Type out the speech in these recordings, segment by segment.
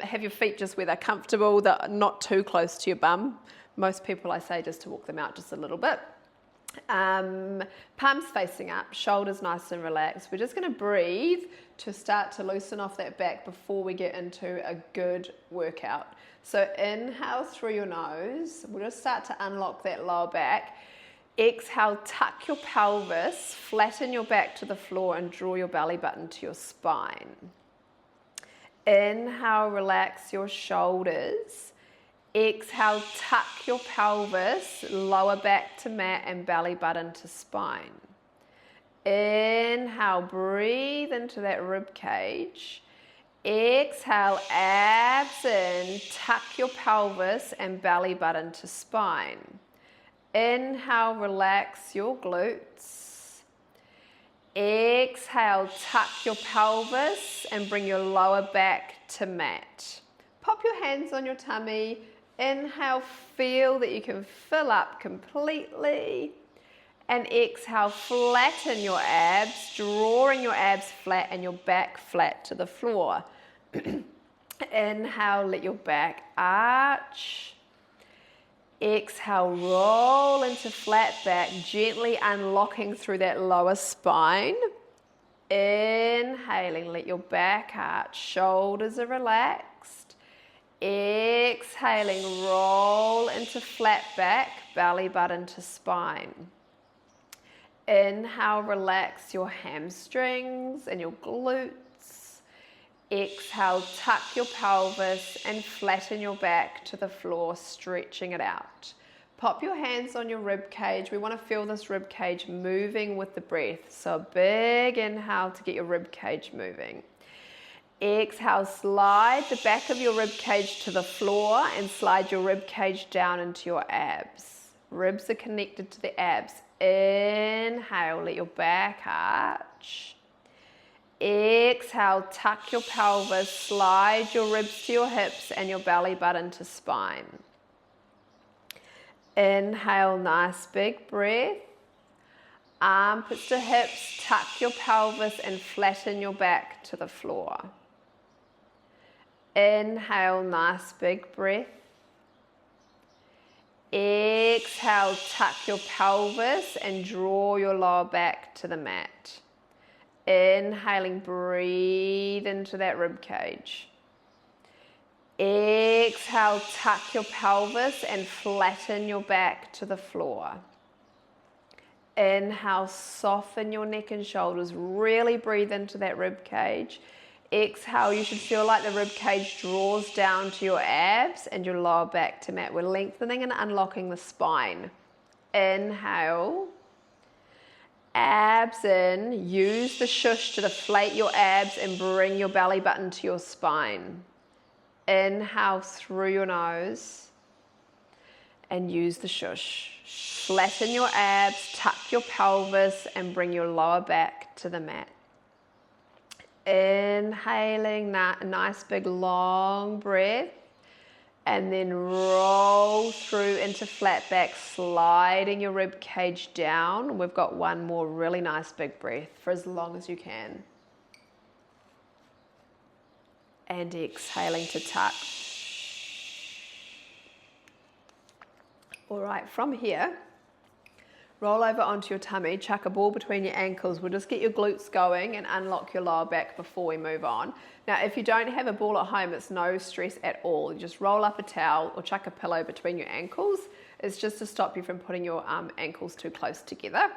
Have your feet just where they're comfortable, they're not too close to your bum. Most people, I say just to walk them out just a little bit. Palms facing up, shoulders nice and relaxed. We're just going to breathe to start to loosen off that back before we get into a good workout. So inhale through your nose. We'll just start to unlock that lower back. Exhale, tuck your pelvis, flatten your back to the floor and draw your belly button to your spine. Inhale, relax your shoulders. Exhale, tuck your pelvis, lower back to mat and belly button to spine. Inhale, breathe into that rib cage. Exhale, abs in, tuck your pelvis and belly button to spine. Inhale, relax your glutes. Exhale, tuck your pelvis and bring your lower back to mat. Pop your hands on your tummy. Inhale, feel that you can fill up completely. And exhale, flatten your abs, drawing your abs flat and your back flat to the floor. Inhale, let your back arch. Exhale, roll into flat back, gently unlocking through that lower spine. Inhaling, let your back arch, shoulders are relaxed. Exhaling, roll into flat back, belly button to spine. Inhale, relax your hamstrings and your glutes. Exhale, tuck your pelvis and flatten your back to the floor, stretching it out. Pop your hands on your rib cage. We want to feel this rib cage moving with the breath. So a big inhale to get your rib cage moving. Exhale, slide the back of your rib cage to the floor and slide your rib cage down into your abs. Ribs are connected to the abs. Inhale, let your back arch. Exhale, tuck your pelvis, slide your ribs to your hips and your belly button to spine. Inhale, nice big breath. Armpits to hips, tuck your pelvis and flatten your back to the floor. Inhale, nice big breath. Exhale, tuck your pelvis and draw your lower back to the mat. Inhaling, breathe into that rib cage. Exhale, tuck your pelvis and flatten your back to the floor. Inhale, soften your neck and shoulders. Really breathe into that rib cage. Exhale, you should feel like the rib cage draws down to your abs and your lower back to mat. We're lengthening and unlocking the spine. Inhale. Abs in, use the shush to deflate your abs and bring your belly button to your spine. Inhale through your nose and use the shush. Flatten your abs, tuck your pelvis and bring your lower back to the mat. Inhaling, nice big long breath. And then roll through into flat back, sliding your rib cage down. We've got one more really nice big breath for as long as you can. And exhaling to tuck. All right, from here, roll over onto your tummy, chuck a ball between your ankles. We'll just get your glutes going and unlock your lower back before we move on. Now, if you don't have a ball at home, it's no stress at all. You just roll up a towel or chuck a pillow between your ankles. It's just to stop you from putting your ankles too close together.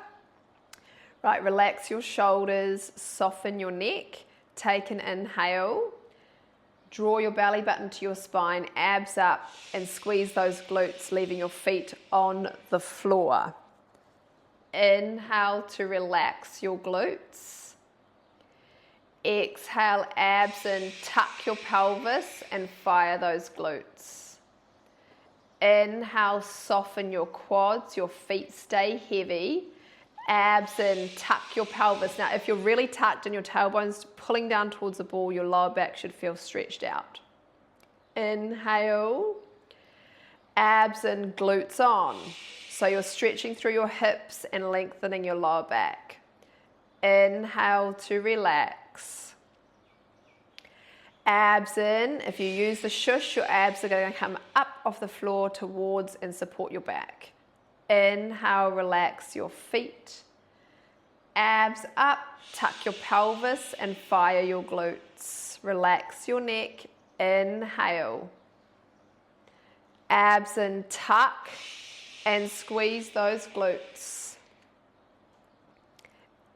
Right, relax your shoulders, soften your neck. Take an inhale. Draw your belly button to your spine, abs up, and squeeze those glutes, leaving your feet on the floor. Inhale to relax your glutes. Exhale, abs in, tuck your pelvis and fire those glutes. Inhale, soften your quads, your feet stay heavy. Abs in, tuck your pelvis. Now, if you're really tucked and your tailbone's pulling down towards the ball, your lower back should feel stretched out. Inhale, abs in, glutes on. So you're stretching through your hips and lengthening your lower back. Inhale to relax. Abs in. If you use the shush, your abs are going to come up off the floor towards and support your back. Inhale, relax your feet. Abs up, tuck your pelvis and fire your glutes. Relax your neck. Inhale. Abs in, tuck and squeeze those glutes.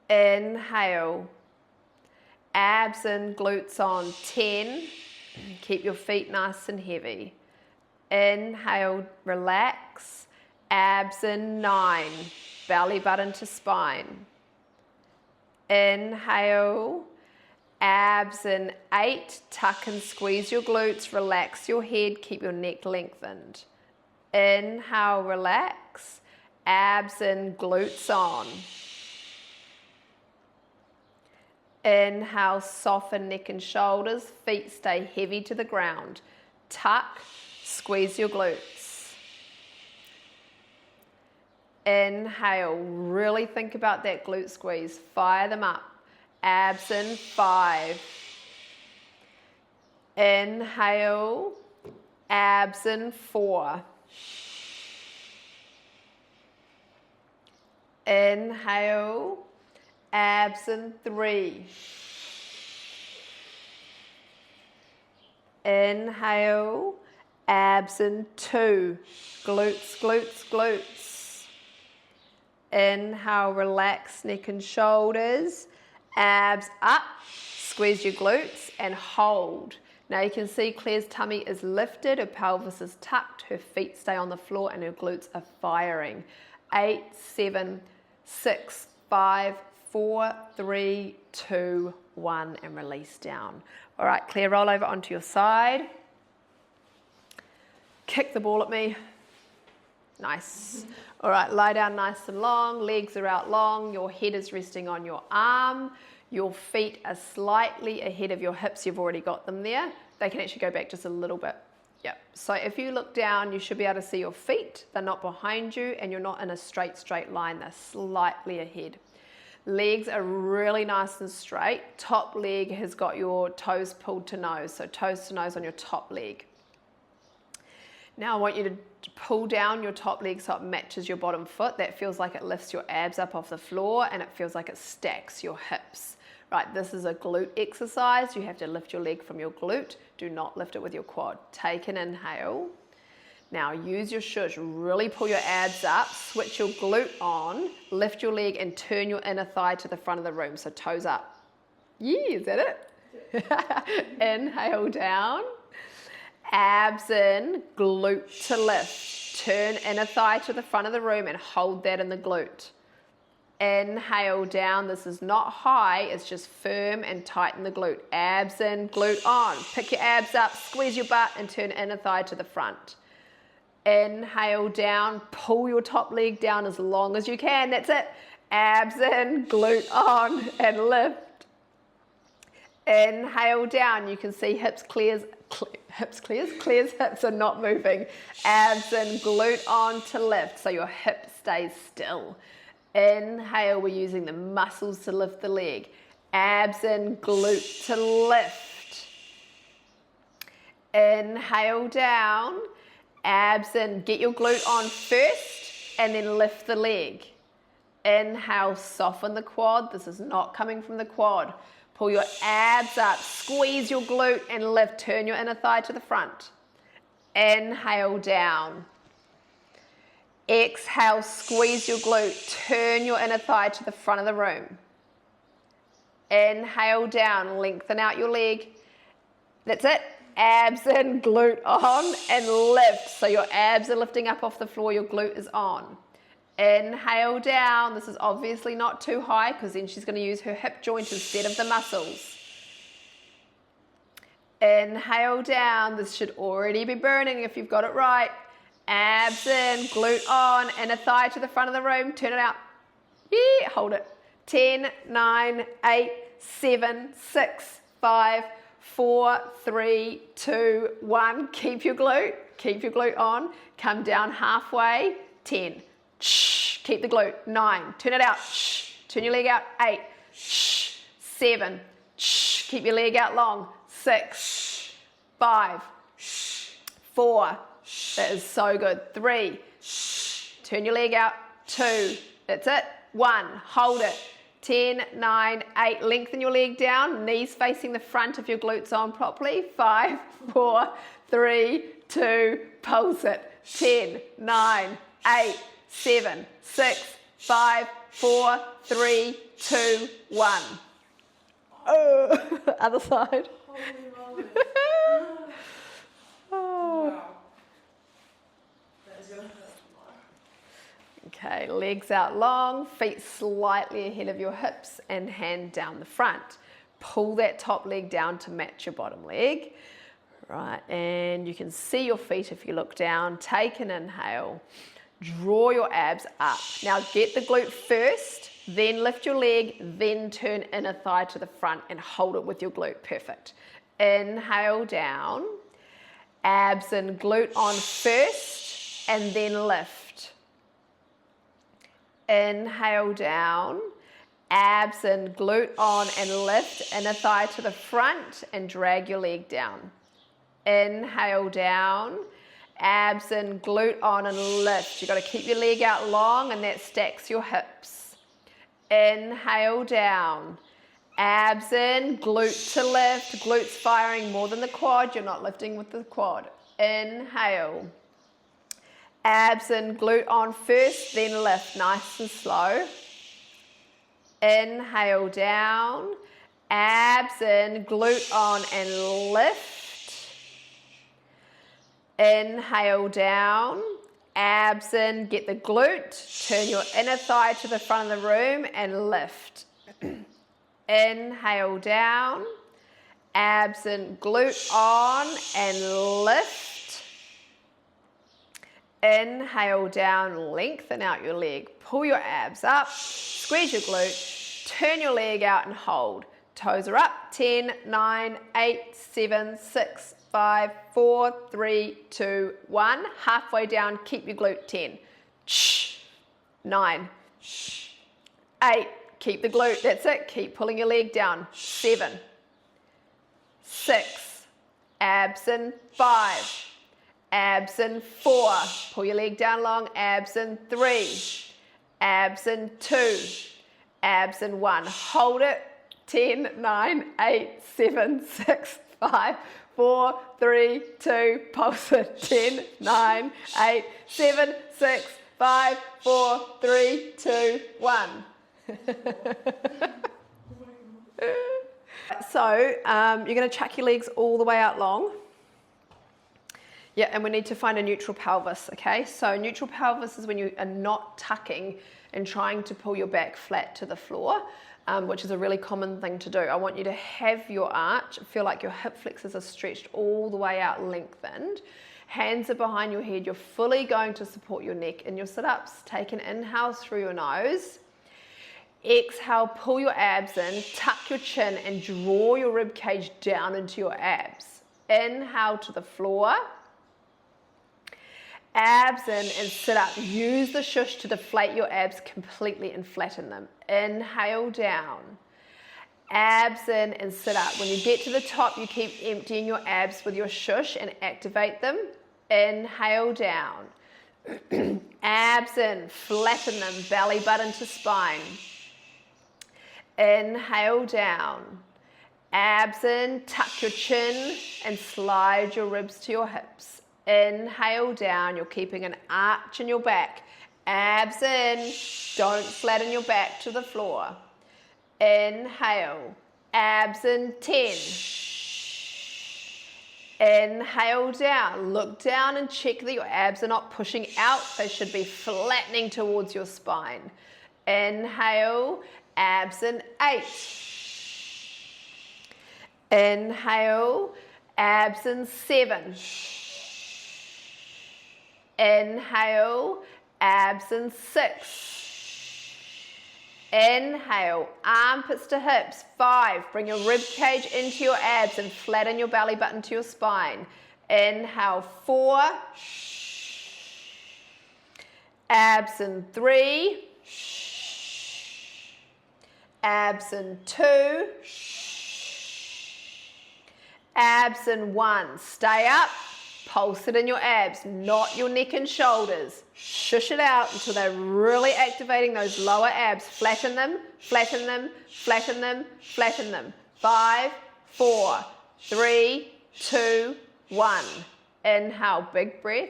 Inhale. Abs in, glutes on. 10. Keep your feet nice and heavy. Inhale, relax. Abs in, 9. Belly button to spine. Inhale. Abs in, 8. Tuck and squeeze your glutes. Relax your head. Keep your neck lengthened. Inhale, relax. Abs in, glutes on. Inhale, soften neck and shoulders. Feet stay heavy to the ground. Tuck, squeeze your glutes. Inhale, really think about that glute squeeze. Fire them up. Abs in, 5. Inhale, abs in, 4. Inhale, abs in, 3. Inhale, abs in, 2. Glutes, glutes, glutes. Inhale, relax neck and shoulders. Abs up, squeeze your glutes and hold. Now you can see Claire's tummy is lifted, her pelvis is tucked, her feet stay on the floor and her glutes are firing. 8, 7, 6, 5, 4, 3, 2, 1 and release down. All right, Claire, roll over onto your side. Kick the ball at me. Nice. All right, lie down nice and long, legs are out long, your head is resting on your arm, your feet are slightly ahead of your hips, you've already got them there. They can actually go back just a little bit. Yep. So if you look down, you should be able to see your feet. They're not behind you and you're not in a straight line, they're slightly ahead. Legs are really nice and straight. Top leg has got your toes pulled to nose, so toes to nose on your top leg. Now I want you to pull down your top leg so it matches your bottom foot. That feels like it lifts your abs up off the floor and it feels like it stacks your hips. Right, this is a glute exercise. You have to lift your leg from your glute. Do not lift it with your quad. Take an inhale. Now use your shush, really pull your abs up, switch your glute on, lift your leg and turn your inner thigh to the front of the room, so toes up. Yeah, is that it? Inhale down, abs in, glute to lift. Turn inner thigh to the front of the room and hold that in the glute. Inhale down, this is not high, it's just firm and tighten the glute. Abs in, glute on. Pick your abs up, squeeze your butt and turn inner thigh to the front. Inhale down, pull your top leg down as long as you can. That's it. Abs in, glute on and lift. Inhale down. You can see Claire's hips are not moving. Abs in, glute on to lift. So your hip stays still. Inhale, we're using the muscles to lift the leg. Abs in, glute to lift. Inhale down. Abs in, get your glute on first and then lift the leg. Inhale, soften the quad. This is not coming from the quad. Pull your abs up, squeeze your glute and lift. Turn your inner thigh to the front. Inhale down. Exhale, squeeze your glute. Turn your inner thigh to the front of the room. Inhale down, lengthen out your leg. That's it. Abs in, glute on and lift. So your abs are lifting up off the floor, your glute is on. Inhale down. This is obviously not too high because then she's going to use her hip joint instead of the muscles. Inhale down. This should already be burning if you've got it right. Abs in, glute on, inner thigh to the front of the room. Turn it out. Yeah, hold it. 10, 9, 8, 7, 6, 5, 4, 3, 2, 1. Keep your glute on. Come down halfway. 10. Shh. Keep the glute. 9. Turn it out. Shh. Turn your leg out. 8. Shh. 7. Shh. Keep your leg out long. 6. 5, 4, that is so good, 3, turn your leg out, 2, that's it, 1, hold it, 10, 9, 8, lengthen your leg down, knees facing the front if your glutes on properly, 5, 4, 3, 2, pulse it, 10, 9, 8, 7, 6, 5, 4, 3, 2, 1. Other side. Holy moly. Oh. Wow. That is gonna hurt. Okay, legs out long, feet slightly ahead of your hips and hand down the front. Pull that top leg down to match your bottom leg. Right, and you can see your feet if you look down. Take an inhale. Draw your abs up. Now get the glute first, then lift your leg, then turn inner thigh to the front and hold it with your glute. Perfect. Inhale down. Abs and glute on first and then lift. Inhale down. Abs and glute on and lift. Inner thigh to the front and drag your leg down. Inhale down. Abs and glute on and lift. You've got to keep your leg out long and that stacks your hips. Inhale down. Abs in, glute to lift. Glutes firing more than the quad. You're not lifting with the quad. Inhale. Abs and glute on first, then lift. Nice and slow. Inhale down. Abs in, glute on and lift. Inhale down, abs in, get the glute, turn your inner thigh to the front of the room and lift. Inhale down, abs in, glute on and lift. Inhale down, lengthen out your leg, pull your abs up, squeeze your glute, turn your leg out and hold. Toes are up, 10, 9, 8, 7, 6, 5, 4, 3, 2, 1. Halfway down, keep your glute, 10. 9. 8. Keep the glute, that's it. Keep pulling your leg down. 7. 6. Abs in 5. Abs in 4. Pull your leg down long. Abs in 3. Abs in 2. Abs in 1. Hold it. 10, 9, 8, 7, 6, 5, 4, 3, 2, pulse it. 10, 9, 8, 7, 6, 5, 4, 3, 2, 1. So you're going to chuck your legs all the way out long. Yeah, and we need to find a neutral pelvis, okay? So neutral pelvis is when you are not tucking and trying to pull your back flat to the floor. Which is a really common thing to do. I want you to have your arch, feel like your hip flexors are stretched all the way out, lengthened. Hands are behind your head. You're fully going to support your neck in your sit-ups. Take an inhale through your nose. Exhale, pull your abs in, tuck your chin and draw your rib cage down into your abs. Inhale to the floor. Abs in and sit up. Use the shush to deflate your abs completely and flatten them. Inhale down. Abs in and sit up. When you get to the top, you keep emptying your abs with your shush and activate them. Inhale down. Abs in, flatten them, belly button to spine. Inhale down. Abs in, tuck your chin and slide your ribs to your hips. Inhale down, you're keeping an arch in your back. Abs in, don't flatten your back to the floor. Inhale, abs in 10. Inhale down, look down and check that your abs are not pushing out. They should be flattening towards your spine. Inhale, abs in 8. Inhale, abs in 7. Inhale, abs in 6. Inhale, armpits to hips. 5, bring your rib cage into your abs and flatten your belly button to your spine. Inhale, 4. Abs in 3. Abs in 2. abs in 1. Stay up, pulse it in your abs, not your neck and shoulders. Shush it out until they're really activating those lower abs. Flatten them, flatten them, flatten them, flatten them. 5, 4, 3, 2, 1. Inhale, big breath.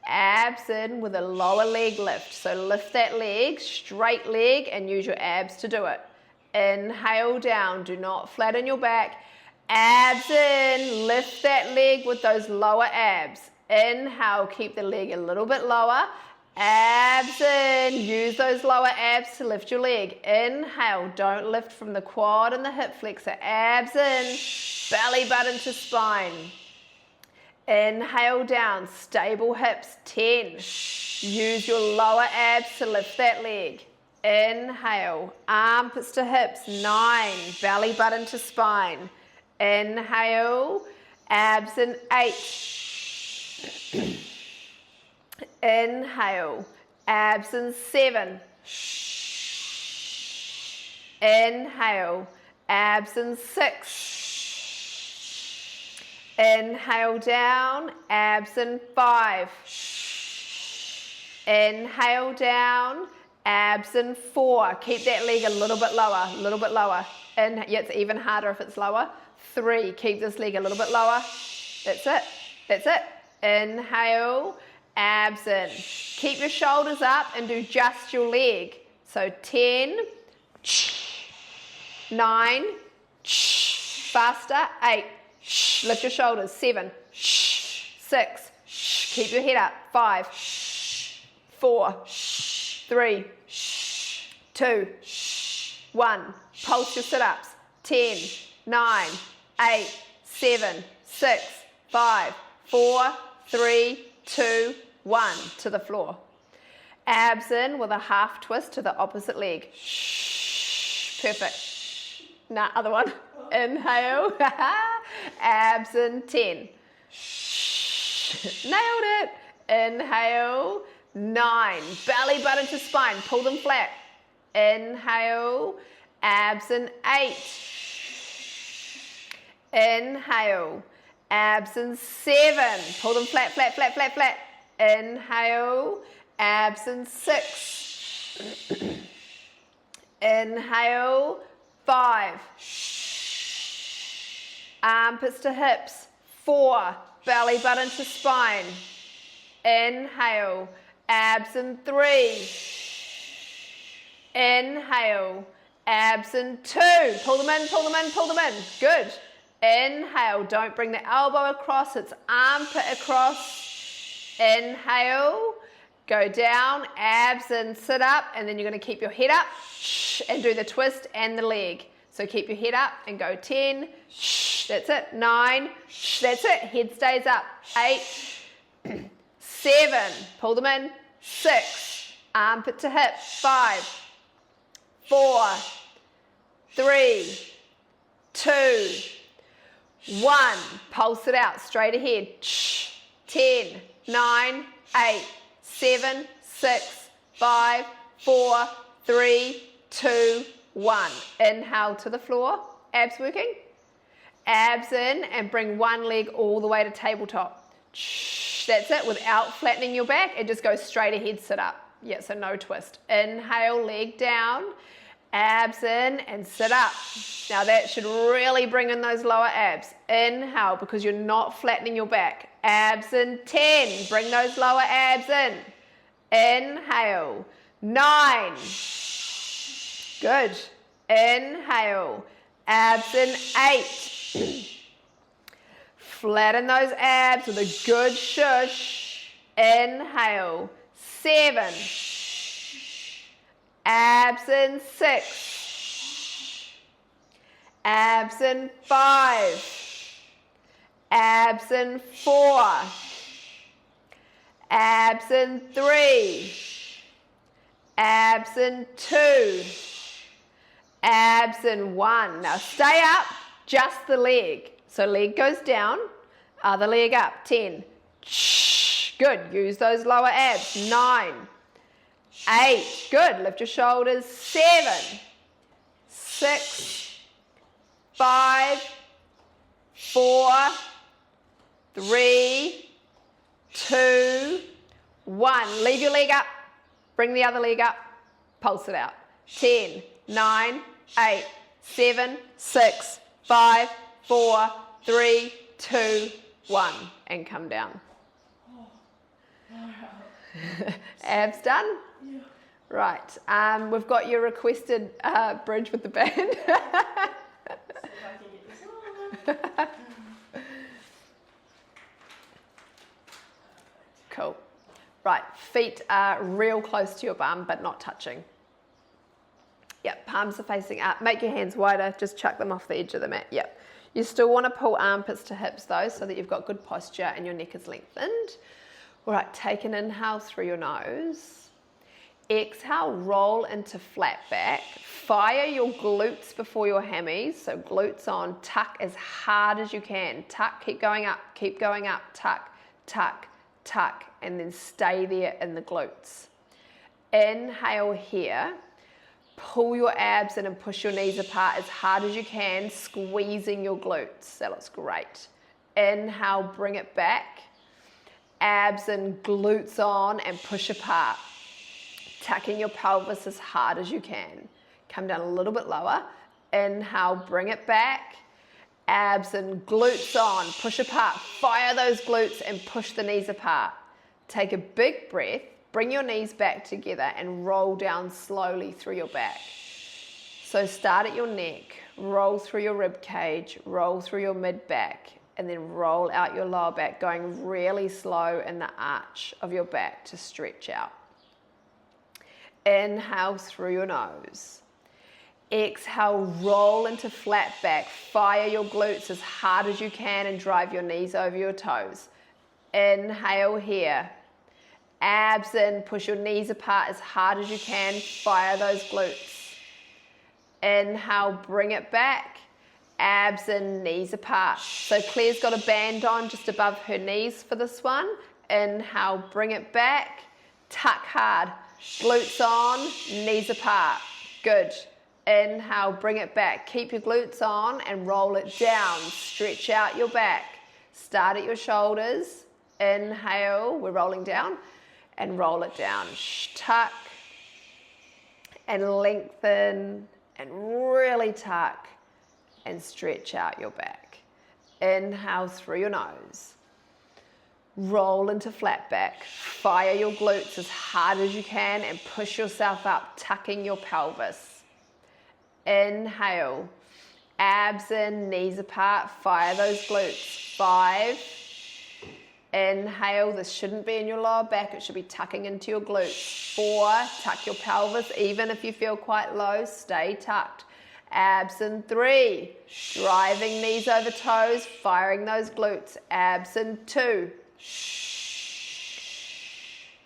Abs in with a lower leg lift. So lift that leg, straight leg, and use your abs to do it. Inhale down, do not flatten your back. Abs in, lift that leg with those lower abs. Inhale, keep the leg a little bit lower. Abs in, use those lower abs to lift your leg. Inhale, don't lift from the quad and the hip flexor. Abs in, belly button to spine. Inhale down, stable hips, 10. Use your lower abs to lift that leg. Inhale, armpits to hips, 9. Belly button to spine. Inhale, abs in 8. Inhale, abs in 7. Inhale, abs in 6. Inhale down, abs in 5. Inhale down, abs in 4. Keep that leg a little bit lower, a little bit lower. Yeah, it's even harder if it's lower. 3, keep this leg a little bit lower. That's it, that's it. Inhale, abs in. Keep your shoulders up and do just your leg. So 10, 9, faster, 8. Lift your shoulders, 7, 6, keep your head up, 5, 4, 3, 2, 1. Pulse your sit-ups, 10, 9, 8, 7, 6, 5, 4, 3, 2, 1. To the floor. Abs in with a half twist to the opposite leg. Perfect. Nah, other one. Inhale. Abs in 10. Nailed it. Inhale. 9. Belly button to spine. Pull them flat. Inhale. Abs in 8. Inhale. Abs in 7. Pull them flat, flat, flat, flat, flat. Inhale. Abs in 6. Inhale. 5. Armpits to hips. 4. Belly button to spine. Inhale. Abs in 3. Inhale. Abs in 2. Pull them in, pull them in, pull them in. Good. Inhale. Don't bring the elbow across. It's armpit across. Inhale. Go down. Abs in. Sit up. And then you're going to keep your head up and do the twist and the leg. So keep your head up and go 10. That's it. 9. That's it. Head stays up. 8. 7. Pull them in. 6. Armpit to hip. 5. 4. 3. 2. 1. Pulse it out. Straight ahead. 10. 9. 8. 7. 6. 5. 4. 3. 2. 1. Inhale to the floor. Abs working. Abs in and bring one leg all the way to tabletop. That's it. Without flattening your back, it just goes straight ahead, sit up. Yeah, so no twist. Inhale, leg down. Abs in and sit up. Now that should really bring in those lower abs. Inhale, because you're not flattening your back. Abs in 10. Bring those lower abs in. Inhale. 9. Good. Inhale. Abs in 8. Flatten those abs with a good shush. Inhale. 7. Abs in 6. Abs in 5. Abs in 4. Abs in 3. Abs in 2. Abs in 1. Now stay up, just the leg. So leg goes down, other leg up. 10. Good. Use those lower abs. 9. 8. Good. Lift your shoulders. 7. 6. 5. 4, 3, 2, 1. Leave your leg up. Bring the other leg up. Pulse it out. 10, 9, 8, 7, 6, 5, 4, 3, 2, 1. And come down. Abs done? Yeah. Right. We've got your requested bridge with the band. See if I can get this on. Cool. Right, feet are real close to your bum, but not touching. Yep, palms are facing up. Make your hands wider, just chuck them off the edge of the mat. Yep. You still want to pull armpits to hips though, so that you've got good posture and your neck is lengthened. All right, take an inhale through your nose. Exhale, roll into flat back. Fire your glutes before your hammies. So glutes on, tuck as hard as you can. Tuck, keep going up, tuck, tuck, tuck, and then stay there in the glutes. Inhale here. Pull your abs in and push your knees apart as hard as you can, squeezing your glutes. That looks great. Inhale, bring it back. Abs and glutes on and push apart. Tucking your pelvis as hard as you can. Come down a little bit lower. Inhale, bring it back. Abs and glutes on, push apart. Fire those glutes and push the knees apart. Take a big breath. Bring your knees back together and roll down slowly through your back. So start at your neck, roll through your rib cage, roll through your mid back, and then roll out your lower back, going really slow in the arch of your back to stretch out. Inhale through your nose. Exhale, roll into flat back. Fire your glutes as hard as you can and drive your knees over your toes. Inhale here. Abs in, push your knees apart as hard as you can. Fire those glutes. Inhale, bring it back. Abs in, knees apart. So Claire's got a band on just above her knees for this one. Inhale, bring it back. Tuck hard. Glutes on, knees apart. Good. Inhale, bring it back. Keep your glutes on and roll it down. Stretch out your back. Start at your shoulders. Inhale, we're rolling down. And roll it down. Tuck and lengthen and really tuck and stretch out your back. Inhale through your nose. Roll into flat back. Fire your glutes as hard as you can and push yourself up, tucking your pelvis. Inhale. Abs in, knees apart. Fire those glutes. 5. Inhale, this shouldn't be in your lower back, it should be tucking into your glutes. 4, tuck your pelvis, even if you feel quite low, stay tucked. Abs in 3, driving knees over toes, firing those glutes. Abs in 2.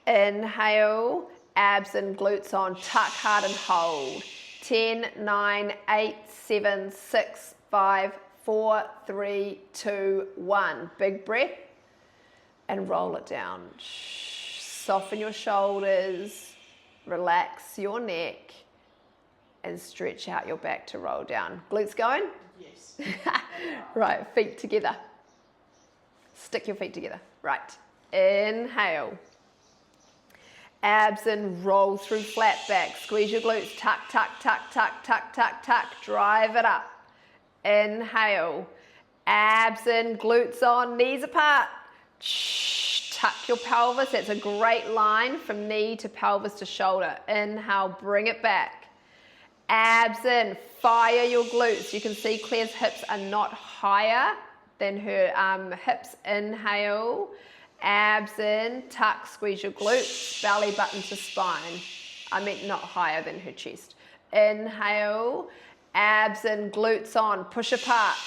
Inhale, abs and glutes on, tuck hard and hold. 10, 9, 8, 7, 6, 5, 4, 3, 2, 1. Big breath. And roll it down. Soften your shoulders, relax your neck, and stretch out your back to roll down. Glutes going? Yes. Right, feet together. Stick your feet together. Right. Inhale. Abs in, roll through flat back. Squeeze your glutes. Tuck, tuck, tuck, tuck, tuck, tuck, tuck. Drive it up. Inhale. Abs in, glutes on, knees apart. Tuck your pelvis. That's a great line from knee to pelvis to shoulder. Inhale, bring it back. Abs in, fire your glutes. You can see Claire's hips are not higher than her hips. Inhale, abs in, tuck, squeeze your glutes, belly button to spine. I meant not higher than her chest. Inhale, abs in, glutes on, push apart.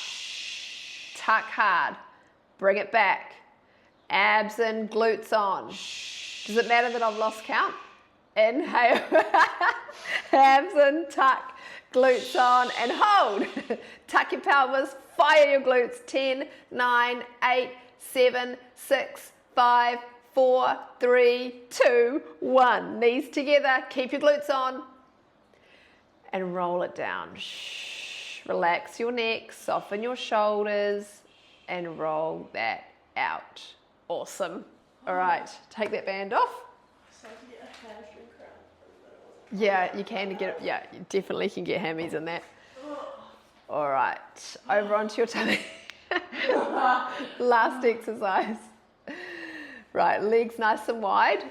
Tuck hard, bring it back. Abs in, glutes on. Does it matter that I've lost count? Inhale. Abs in, tuck, glutes on, and hold. Tuck your pelvis, fire your glutes. 10, 9, 8, 7, 6, 5, 4, 3, 2, 1. Knees together, keep your glutes on. And roll it down. Relax your neck, soften your shoulders. and roll that out. Awesome. All right, take that band off. So I can get a hamstring cramp from Yeah, you can get it. Yeah, you definitely can get hammies in that. All right, over onto your tummy. Last exercise. Right, legs nice and wide,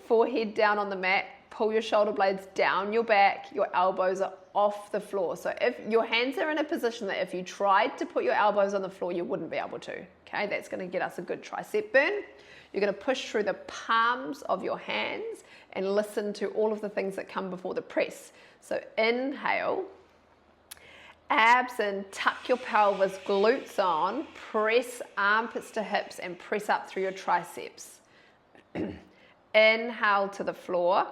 forehead down on the mat, pull your shoulder blades down your back, your elbows are off the floor. So if your hands are in a position that if you tried to put your elbows on the floor, you wouldn't be able to. Okay, that's going to get us a good tricep burn. You're going to push through the palms of your hands and listen to all of the things that come before the press. So inhale, abs in, tuck your pelvis, glutes on, press armpits to hips and press up through your triceps. Inhale to the floor,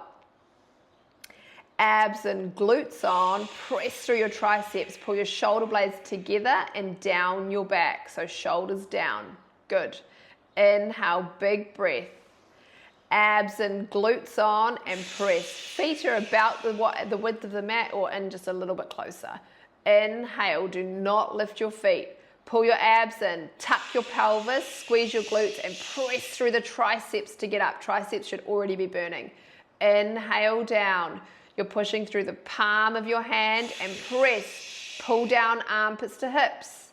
abs and glutes on, press through your triceps, pull your shoulder blades together and down your back, so shoulders down. Good. Inhale, big breath. Abs and glutes on and press. Feet are about the width of the mat or in just a little bit closer. Inhale, do not lift your feet. Pull your abs in, tuck your pelvis, squeeze your glutes and press through the triceps to get up. Triceps should already be burning. Inhale down. You're pushing through the palm of your hand and press. Pull down armpits to hips.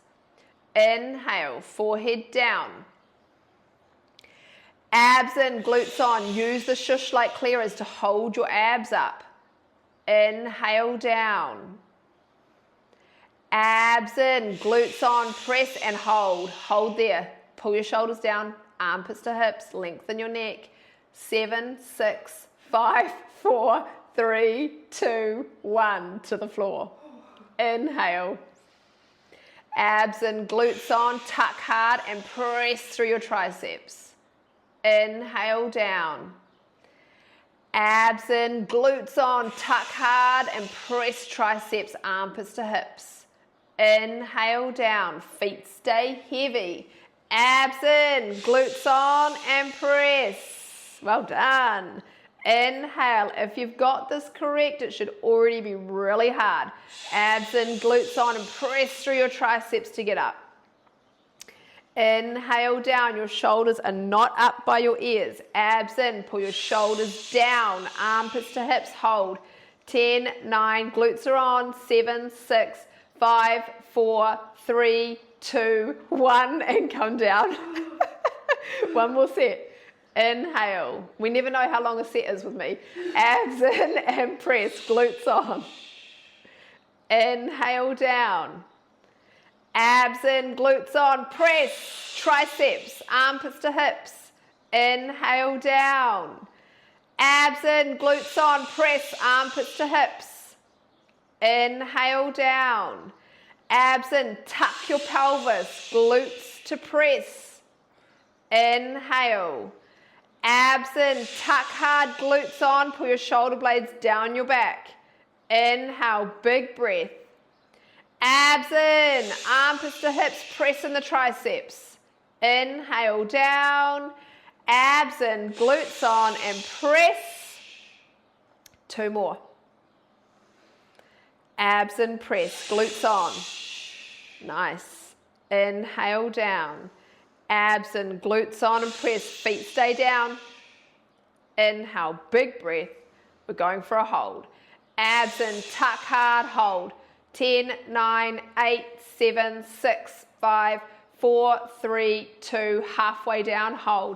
Inhale, forehead down. Abs in, glutes on. Use the shush like clearers to hold your abs up. Inhale down. Abs in, glutes on, press and hold. Hold there. Pull your shoulders down, armpits to hips, lengthen your neck. 7, 6, 5, 4, 3, 2, 1 to the floor. Inhale. Abs and glutes on, tuck hard and press through your triceps. Inhale down. Abs in, glutes on, tuck hard and press triceps, armpits to hips. Inhale down, feet stay heavy. Abs in, glutes on and press. Well done. Inhale, if you've got this correct, it should already be really hard. Abs in, glutes on and press through your triceps to get up. Inhale down, your shoulders are not up by your ears. Abs in, pull your shoulders down, armpits to hips, hold. 10, 9, glutes are on. 7, 6, 5, 4, 3, 2, 1, and come down. One more set. Inhale. We never know how long a set is with me. Abs in and press, glutes on. Inhale down. Abs in, glutes on, press, triceps, armpits to hips. Inhale down. Abs in, glutes on, press, armpits to hips. Inhale down. Abs in, tuck your pelvis, glutes to press. Inhale. Abs in, tuck hard, glutes on, pull your shoulder blades down your back. Inhale, big breath. Abs in, armpits to hips, press in the triceps. Inhale down, abs in, glutes on and press. 2 more. Abs in, press, glutes on. Nice. Inhale down, abs in, glutes on and press, feet stay down. Inhale, big breath. We're going for a hold. Abs in, tuck hard, hold. 10, 9, 8, 7, 6, 5, 4, 3, 2, halfway down, hold.